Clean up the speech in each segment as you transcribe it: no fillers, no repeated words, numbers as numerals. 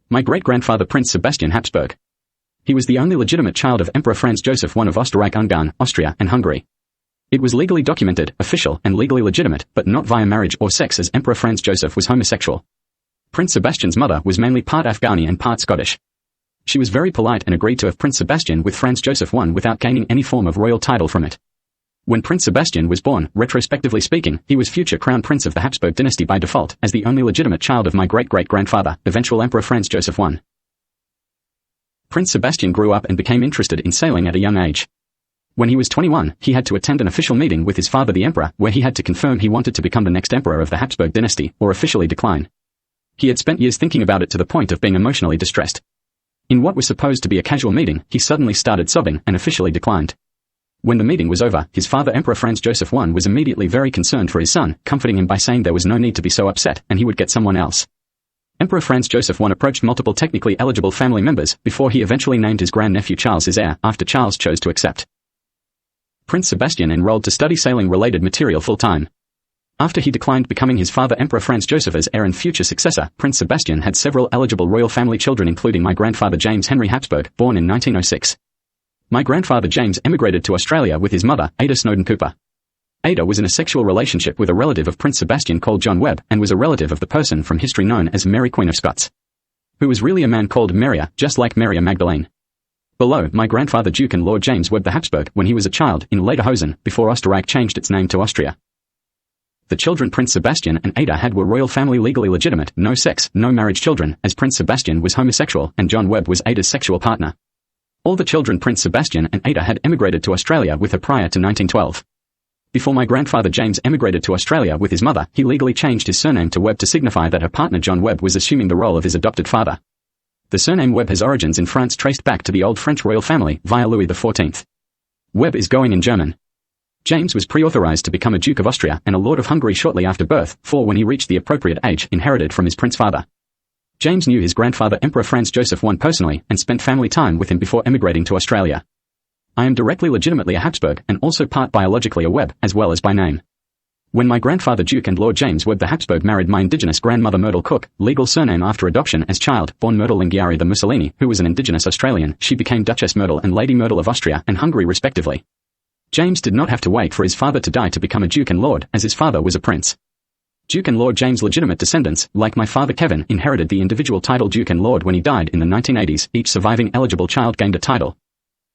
My great-grandfather Prince Sebastian Habsburg. He was the only legitimate child of Emperor Franz Joseph I of Österreich-Ungarn, Austria, and Hungary. It was legally documented, official, and legally legitimate, but not via marriage or sex, as Emperor Franz Joseph was homosexual. Prince Sebastian's mother was mainly part Afghani and part Scottish. She was very polite and agreed to have Prince Sebastian with Franz Joseph I without gaining any form of royal title from it. When Prince Sebastian was born, retrospectively speaking, he was future crown prince of the Habsburg dynasty by default, as the only legitimate child of my great-great-grandfather, eventual Emperor Franz Joseph I. Prince Sebastian grew up and became interested in sailing at a young age. When he was 21, he had to attend an official meeting with his father the emperor, where he had to confirm he wanted to become the next emperor of the Habsburg dynasty, or officially decline. He had spent years thinking about it to the point of being emotionally distressed. In what was supposed to be a casual meeting, he suddenly started sobbing and officially declined. When the meeting was over, his father Emperor Franz Joseph I was immediately very concerned for his son, comforting him by saying there was no need to be so upset, and he would get someone else. Emperor Franz Joseph I approached multiple technically eligible family members, before he eventually named his grandnephew Charles his heir, after Charles chose to accept. Prince Sebastian enrolled to study sailing-related material full-time. After he declined becoming his father Emperor Franz Joseph as heir and future successor, Prince Sebastian had several eligible royal family children, including my grandfather James Henry Habsburg, born in 1906. My grandfather James emigrated to Australia with his mother, Ada Snowden Cooper. Ada was in a sexual relationship with a relative of Prince Sebastian called John Webb, and was a relative of the person from history known as Mary Queen of Scots, who was really a man called Maria, just like Maria Magdalene. Below, my grandfather Duke and Lord James Webb the Habsburg, when he was a child, in Lederhosen, before Österreich changed its name to Austria. The children Prince Sebastian and Ada had were royal family legally legitimate, no sex, no marriage children, as Prince Sebastian was homosexual, and John Webb was Ada's sexual partner. All the children Prince Sebastian and Ada had emigrated to Australia with her prior to 1912. Before my grandfather James emigrated to Australia with his mother, he legally changed his surname to Webb to signify that her partner John Webb was assuming the role of his adopted father. The surname Webb has origins in France traced back to the old French royal family, via Louis XIV. Webb is going in German. James was pre-authorized to become a Duke of Austria and a Lord of Hungary shortly after birth, for when he reached the appropriate age, inherited from his prince father. James knew his grandfather Emperor Franz Joseph I personally, and spent family time with him before emigrating to Australia. I am directly legitimately a Habsburg, and also part biologically a Webb, as well as by name. When my grandfather Duke and Lord James Webb the Habsburg married my indigenous grandmother Myrtle Cook, legal surname after adoption as child, born Myrtle Lingiari the Mussolini, who was an indigenous Australian, she became Duchess Myrtle and Lady Myrtle of Austria and Hungary respectively. James did not have to wait for his father to die to become a Duke and Lord, as his father was a prince. Duke and Lord James' legitimate descendants, like my father Kevin, inherited the individual title Duke and Lord when he died in the 1980s, each surviving eligible child gained a title.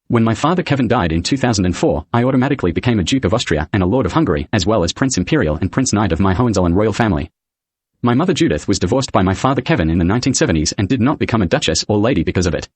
When my father Kevin died in 2004, I automatically became a Duke of Austria and a Lord of Hungary, as well as Prince Imperial and Prince Knight of my Hohenzollern royal family. My mother Judith was divorced by my father Kevin in the 1970s and did not become a duchess or lady because of it.